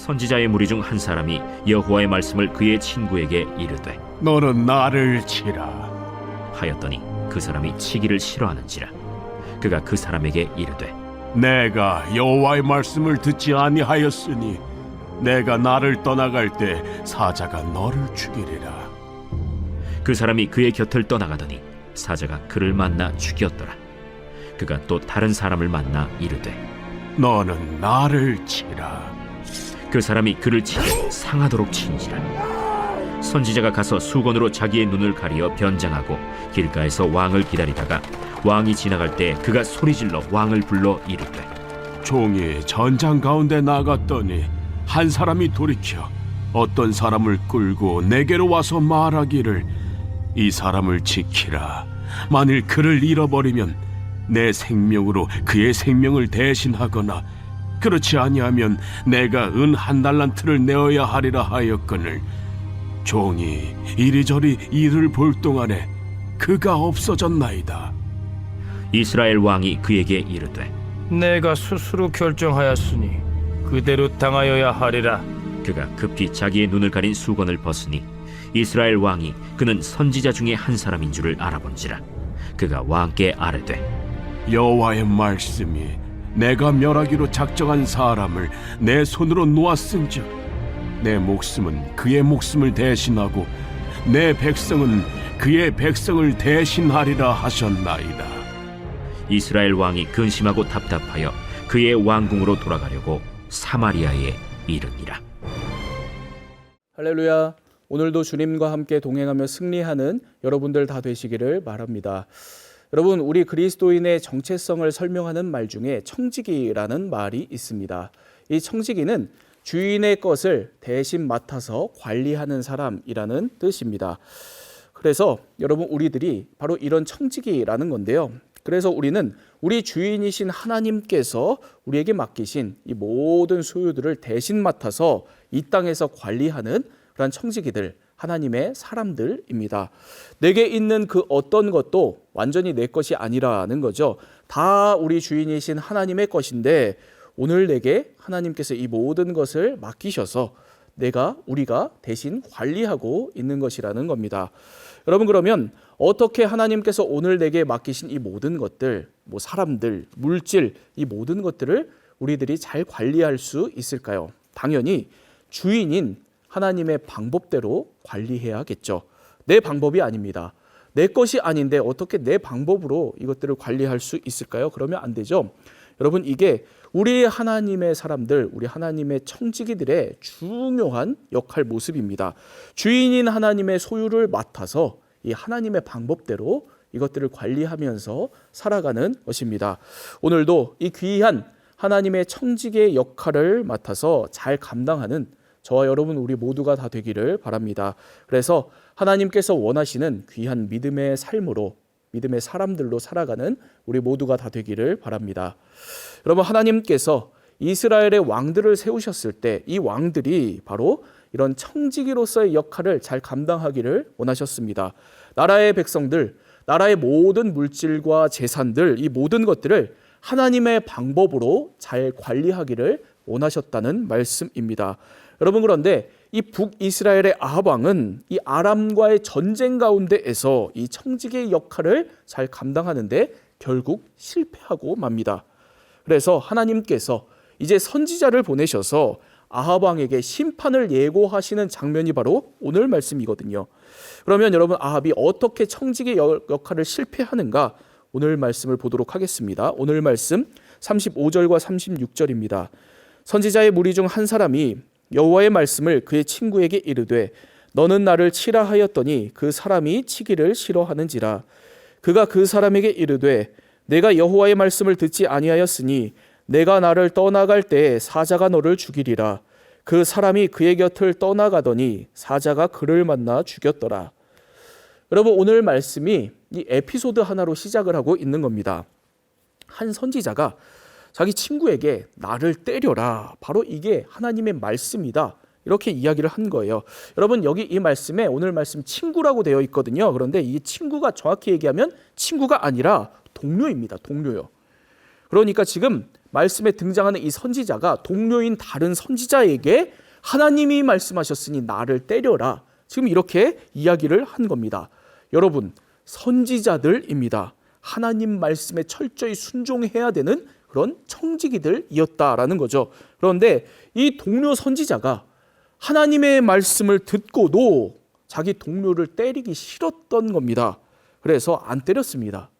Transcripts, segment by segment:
선지자의 무리 중 한 사람이 여호와의 말씀을 그의 친구에게 이르되 너는 나를 치라. 하였더니 그 사람이 치기를 싫어하는지라. 그가 그 사람에게 이르되 내가 여호와의 말씀을 듣지 아니하였으니 내가 나를 떠나갈 때 사자가 너를 죽이리라. 그 사람이 그의 곁을 떠나가더니 사자가 그를 만나 죽였더라. 그가 또 다른 사람을 만나 이르되 너는 나를 치라. 그 사람이 그를 치되 상하도록 친지라. 선지자가 가서 수건으로 자기의 눈을 가리어 변장하고 길가에서 왕을 기다리다가 왕이 지나갈 때 그가 소리질러 왕을 불러 이르되 종이 전장 가운데 나갔더니 한 사람이 돌이켜 어떤 사람을 끌고 내게로 와서 말하기를 이 사람을 지키라. 만일 그를 잃어버리면 내 생명으로 그의 생명을 대신하거나 그렇지 아니하면 내가 은 1달란트를 내어야 하리라 하였거늘 종이 이리저리 이를 볼 동안에 그가 없어졌나이다. 이스라엘 왕이 그에게 이르되 내가 스스로 결정하였으니 그대로 당하여야 하리라. 그가 급히 자기의 눈을 가린 수건을 벗으니 이스라엘 왕이 그는 선지자 중에 한 사람인 줄을 알아본지라. 그가 왕께 아뢰되 여호와의 말씀이 내가 멸하기로 작정한 사람을 내 손으로 놓았은즉 내 목숨은 그의 목숨을 대신하고 내 백성은 그의 백성을 대신하리라 하셨나이다. 이스라엘 왕이 근심하고 답답하여 그의 왕궁으로 돌아가려고 사마리아에 이르니라. 할렐루야. 오늘도 주님과 함께 동행하며 승리하는 여러분들 다 되시기를 바랍니다. 여러분, 우리 그리스도인의 정체성을 설명하는 말 중에 청지기라는 말이 있습니다. 이 청지기는 주인의 것을 대신 맡아서 관리하는 사람이라는 뜻입니다. 그래서 여러분, 우리들이 바로 이런 청지기라는 건데요. 그래서 우리는 우리 주인이신 하나님께서 우리에게 맡기신 이 모든 소유들을 대신 맡아서 이 땅에서 관리하는 그런 청지기들, 하나님의 사람들입니다. 내게 있는 그 어떤 것도 완전히 내 것이 아니라는 거죠. 다 우리 주인이신 하나님의 것인데 오늘 내게 하나님께서 이 모든 것을 맡기셔서 우리가 대신 관리하고 있는 것이라는 겁니다. 여러분, 그러면 어떻게 하나님께서 오늘 내게 맡기신 이 모든 것들, 사람들, 물질, 이 모든 것들을 우리들이 잘 관리할 수 있을까요? 당연히 주인인 하나님의 방법대로 관리해야겠죠. 내 방법이 아닙니다. 내 것이 아닌데 어떻게 내 방법으로 이것들을 관리할 수 있을까요? 그러면 안 되죠. 여러분, 이게 우리 하나님의 사람들, 우리 하나님의 청지기들의 중요한 역할 모습입니다. 주인인 하나님의 소유를 맡아서 이 하나님의 방법대로 이것들을 관리하면서 살아가는 것입니다. 오늘도 이 귀한 하나님의 청지기의 역할을 맡아서 잘 감당하는 저와 여러분 우리 모두가 다 되기를 바랍니다. 그래서 하나님께서 원하시는 귀한 믿음의 삶으로, 믿음의 사람들로 살아가는 우리 모두가 다 되기를 바랍니다. 여러분, 하나님께서 이스라엘의 왕들을 세우셨을 때 이 왕들이 바로 이런 청지기로서의 역할을 잘 감당하기를 원하셨습니다. 나라의 백성들, 나라의 모든 물질과 재산들, 이 모든 것들을 하나님의 방법으로 잘 관리하기를 원하셨다는 말씀입니다. 여러분, 그런데 이 북이스라엘의 아합 왕은 이 아람과의 전쟁 가운데에서 이 청지기의 역할을 잘 감당하는데 결국 실패하고 맙니다. 그래서 하나님께서 이제 선지자를 보내셔서 아합 왕에게 심판을 예고하시는 장면이 바로 오늘 말씀이거든요. 그러면 여러분, 아합이 어떻게 청지기의 역할을 실패하는가? 오늘 말씀을 보도록 하겠습니다. 오늘 말씀 35절과 36절입니다. 선지자의 무리 중 한 사람이 여호와의 말씀을 그의 친구에게 이르되 너는 나를 치라 하였더니 그 사람이 치기를 싫어하는지라. 그가 그 사람에게 이르되 내가 여호와의 말씀을 듣지 아니하였으니 내가 나를 떠나갈 때에 사자가 너를 죽이리라. 그 사람이 그의 곁을 떠나가더니 사자가 그를 만나 죽였더라. 여러분, 오늘 말씀이 이 에피소드 하나로 시작을 하고 있는 겁니다. 한 선지자가 자기 친구에게 나를 때려라, 바로 이게 하나님의 말씀이다, 이렇게 이야기를 한 거예요. 여러분, 여기 이 말씀에 오늘 말씀 친구라고 되어 있거든요. 그런데 이 친구가 정확히 얘기하면 친구가 아니라 동료입니다. 동료요. 그러니까 지금 말씀에 등장하는 이 선지자가 동료인 다른 선지자에게 하나님이 말씀하셨으니 나를 때려라. 지금 이렇게 이야기를 한 겁니다. 여러분, 선지자들입니다. 하나님 말씀에 철저히 순종해야 되는 그런 청지기들이었다라는 거죠. 그런데 이 동료 선지자가 하나님의 말씀을 듣고도 자기 동료를 때리기 싫었던 겁니다. 그래서 안 때렸습니다.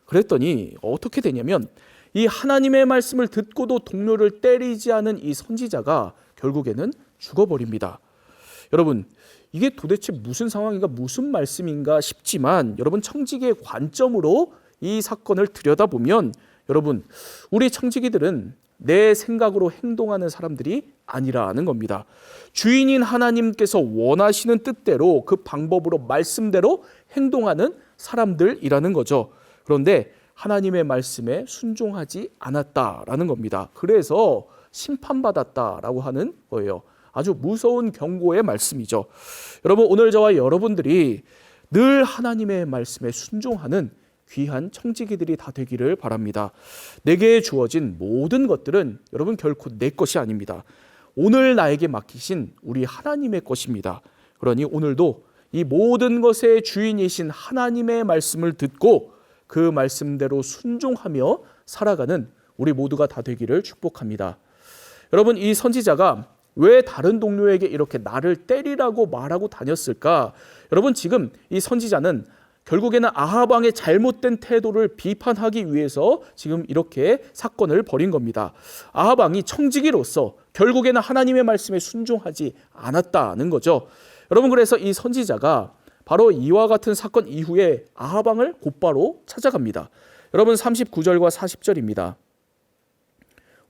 그랬더니 어떻게 되냐면 이 하나님의 말씀을 듣고도 동료를 때리지 않은 이 선지자가 결국에는 죽어버립니다. 여러분, 이게 도대체 무슨 상황인가, 무슨 말씀인가 싶지만 여러분, 청지기의 관점으로 이 사건을 들여다보면 여러분, 우리 청지기들은 내 생각으로 행동하는 사람들이 아니라는 겁니다. 주인인 하나님께서 원하시는 뜻대로 그 방법으로 말씀대로 행동하는 사람들이라는 거죠. 그런데 하나님의 말씀에 순종하지 않았다라는 겁니다. 그래서 심판받았다라고 하는 거예요. 아주 무서운 경고의 말씀이죠. 여러분, 오늘 저와 여러분들이 늘 하나님의 말씀에 순종하는 귀한 청지기들이 다 되기를 바랍니다. 내게 주어진 모든 것들은 여러분 결코 내 것이 아닙니다. 오늘 나에게 맡기신 우리 하나님의 것입니다. 그러니 오늘도 이 모든 것의 주인이신 하나님의 말씀을 듣고 그 말씀대로 순종하며 살아가는 우리 모두가 다 되기를 축복합니다. 여러분, 이 선지자가 왜 다른 동료에게 이렇게 나를 때리라고 말하고 다녔을까? 여러분, 지금 이 선지자는 결국에는 아합 왕의 잘못된 태도를 비판하기 위해서 지금 이렇게 사건을 벌인 겁니다. 아합 왕이 청지기로서 결국에는 하나님의 말씀에 순종하지 않았다는 거죠. 여러분, 그래서 이 선지자가 바로 이와 같은 사건 이후에 아합 왕을 곧바로 찾아갑니다. 여러분, 39절과 40절입니다.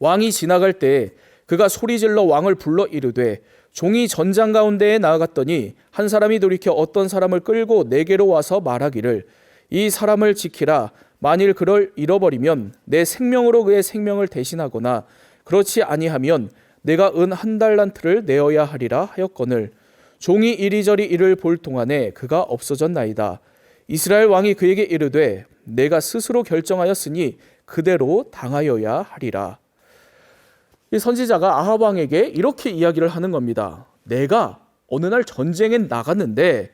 왕이 지나갈 때 그가 소리질러 왕을 불러 이르되 종이 전장 가운데에 나아갔더니 한 사람이 돌이켜 어떤 사람을 끌고 내게로 와서 말하기를 이 사람을 지키라. 만일 그를 잃어버리면 내 생명으로 그의 생명을 대신하거나 그렇지 아니하면 내가 은 1달란트를 내어야 하리라 하였거늘 종이 이리저리 이를 볼 동안에 그가 없어졌나이다. 이스라엘 왕이 그에게 이르되 내가 스스로 결정하였으니 그대로 당하여야 하리라. 이 선지자가 아합 왕에게 이렇게 이야기를 하는 겁니다. 내가 어느 날 전쟁에 나갔는데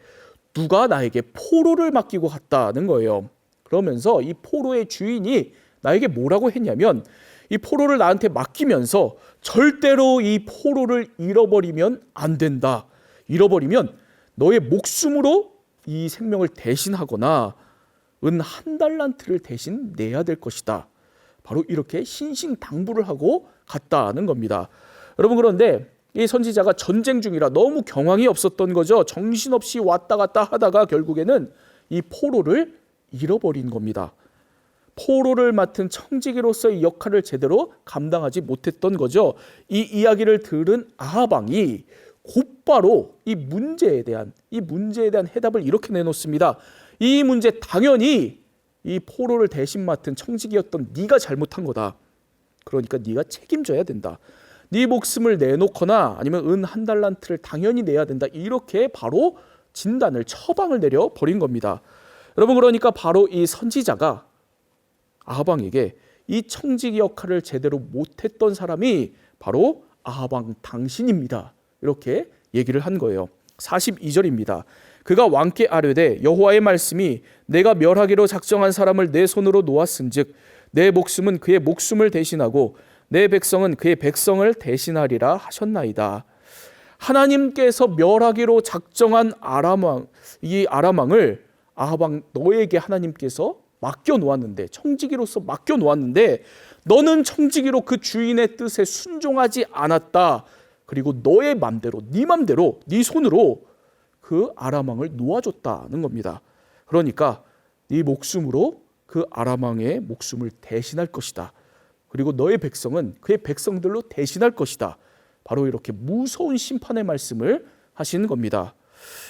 누가 나에게 포로를 맡기고 갔다는 거예요. 그러면서 이 포로의 주인이 나에게 뭐라고 했냐면 이 포로를 나한테 맡기면서 절대로 이 포로를 잃어버리면 안 된다. 잃어버리면 너의 목숨으로 이 생명을 대신하거나 은 1달란트를 대신 내야 될 것이다. 바로 이렇게 신신당부를 하고 갔다는 겁니다. 여러분, 그런데 이 선지자가 전쟁 중이라 너무 경황이 없었던 거죠. 정신없이 왔다 갔다 하다가 결국에는 이 포로를 잃어버린 겁니다. 포로를 맡은 청지기로서의 역할을 제대로 감당하지 못했던 거죠. 이 이야기를 들은 아합 왕이 곧바로 이 문제에 대한 해답을 이렇게 내놓습니다. 이 문제 당연히 이 포로를 대신 맡은 청지기였던 네가 잘못한 거다. 그러니까 네가 책임져야 된다. 네 목숨을 내놓거나 아니면 은 1달란트를 당연히 내야 된다. 이렇게 바로 진단을 처방을 내려 버린 겁니다. 여러분, 그러니까 바로 이 선지자가 아합 왕에게 이 청지기 역할을 제대로 못했던 사람이 바로 아합 왕 당신입니다. 이렇게 얘기를 한 거예요. 42절입니다. 그가 왕께 아뢰되 여호와의 말씀이 내가 멸하기로 작정한 사람을 내 손으로 놓았은즉 내 목숨은 그의 목숨을 대신하고 내 백성은 그의 백성을 대신하리라 하셨나이다. 하나님께서 멸하기로 작정한 이 아람 왕을 아합 왕 너에게 하나님께서 맡겨 놓았는데, 청지기로서 맡겨 놓았는데 너는 청지기로 그 주인의 뜻에 순종하지 않았다. 그리고 너의 맘대로, 네 맘대로, 네 손으로 그 아람 왕을 놓아줬다는 겁니다. 그러니까 네 목숨으로 그 아람 왕의 목숨을 대신할 것이다. 그리고 너의 백성은 그의 백성들로 대신할 것이다. 바로 이렇게 무서운 심판의 말씀을 하시는 겁니다.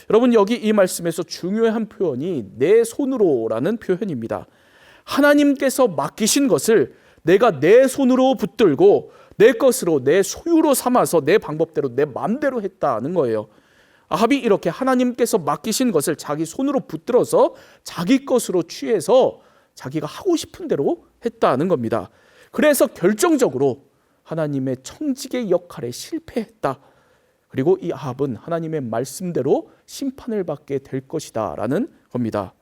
여러분, 여기 이 말씀에서 중요한 표현이 내 손으로라는 표현입니다. 하나님께서 맡기신 것을 내가 내 손으로 붙들고 내 것으로, 내 소유로 삼아서 내 방법대로, 내 마음대로 했다는 거예요. 아합이 이렇게 하나님께서 맡기신 것을 자기 손으로 붙들어서 자기 것으로 취해서 자기가 하고 싶은 대로 했다는 겁니다. 그래서 결정적으로 하나님의 청지기의 역할에 실패했다. 그리고 이 아합은 하나님의 말씀대로 심판을 받게 될 것이다 라는 겁니다.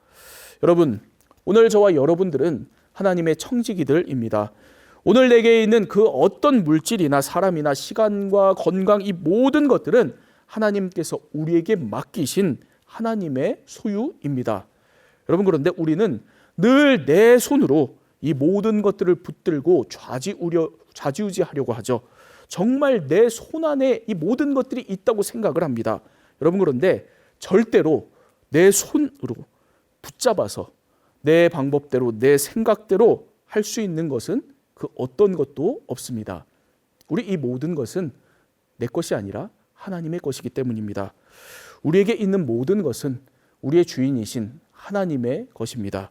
여러분, 오늘 저와 여러분들은 하나님의 청지기들입니다. 오늘 내게 있는 그 어떤 물질이나 사람이나 시간과 건강, 이 모든 것들은 하나님께서 우리에게 맡기신 하나님의 소유입니다. 여러분, 그런데 우리는 늘 내 손으로 이 모든 것들을 붙들고 좌지우지하려고 하죠. 정말 내 손 안에 이 모든 것들이 있다고 생각을 합니다. 여러분, 그런데 절대로 내 손으로 붙잡아서 내 방법대로 내 생각대로 할 수 있는 것은 그 어떤 것도 없습니다. 우리 이 모든 것은 내 것이 아니라 하나님의 것이기 때문입니다. 우리에게 있는 모든 것은 우리의 주인이신 하나님의 것입니다.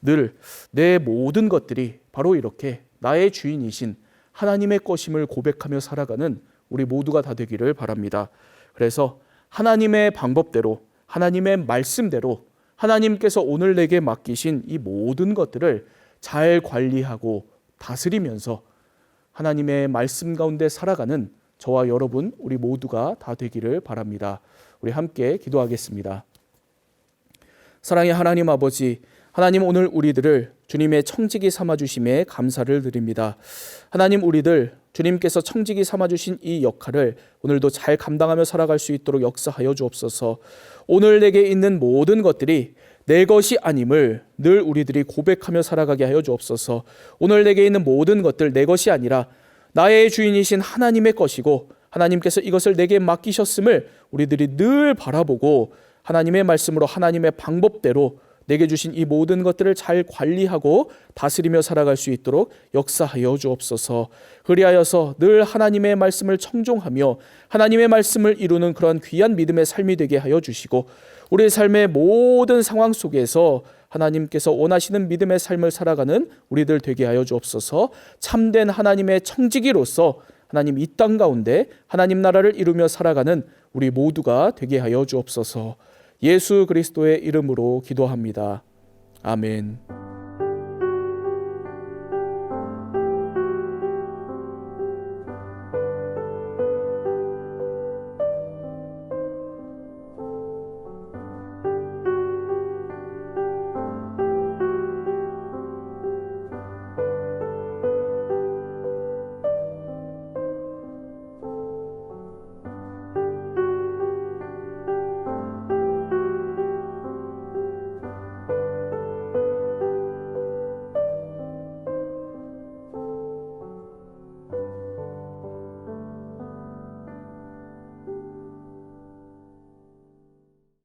늘 내 모든 것들이 바로 이렇게 나의 주인이신 하나님의 것임을 고백하며 살아가는 우리 모두가 다 되기를 바랍니다. 그래서 하나님의 방법대로, 하나님의 말씀대로 하나님께서 오늘 내게 맡기신 이 모든 것들을 잘 관리하고 다스리면서 하나님의 말씀 가운데 살아가는 저와 여러분, 우리 모두가 다 되기를 바랍니다. 우리 함께 기도하겠습니다. 사랑의 하나님 아버지, 하나님, 오늘 우리들을 주님의 청지기 삼아주심에 감사를 드립니다. 하나님, 우리들 주님께서 청지기 삼아주신 이 역할을 오늘도 잘 감당하며 살아갈 수 있도록 역사하여 주옵소서. 오늘 내게 있는 모든 것들이 내 것이 아님을 늘 우리들이 고백하며 살아가게 하여 주옵소서. 오늘 내게 있는 모든 것들 내 것이 아니라 나의 주인이신 하나님의 것이고 하나님께서 이것을 내게 맡기셨음을 우리들이 늘 바라보고 하나님의 말씀으로 하나님의 방법대로 내게 주신 이 모든 것들을 잘 관리하고 다스리며 살아갈 수 있도록 역사하여 주옵소서. 그리하여서 늘 하나님의 말씀을 청종하며 하나님의 말씀을 이루는 그런 귀한 믿음의 삶이 되게 하여 주시고 우리의 삶의 모든 상황 속에서 하나님께서 원하시는 믿음의 삶을 살아가는 우리들 되게 하여 주옵소서. 참된 하나님의 청지기로서 하나님 이 땅 가운데 하나님 나라를 이루며 살아가는 우리 모두가 되게 하여 주옵소서. 예수 그리스도의 이름으로 기도합니다. 아멘.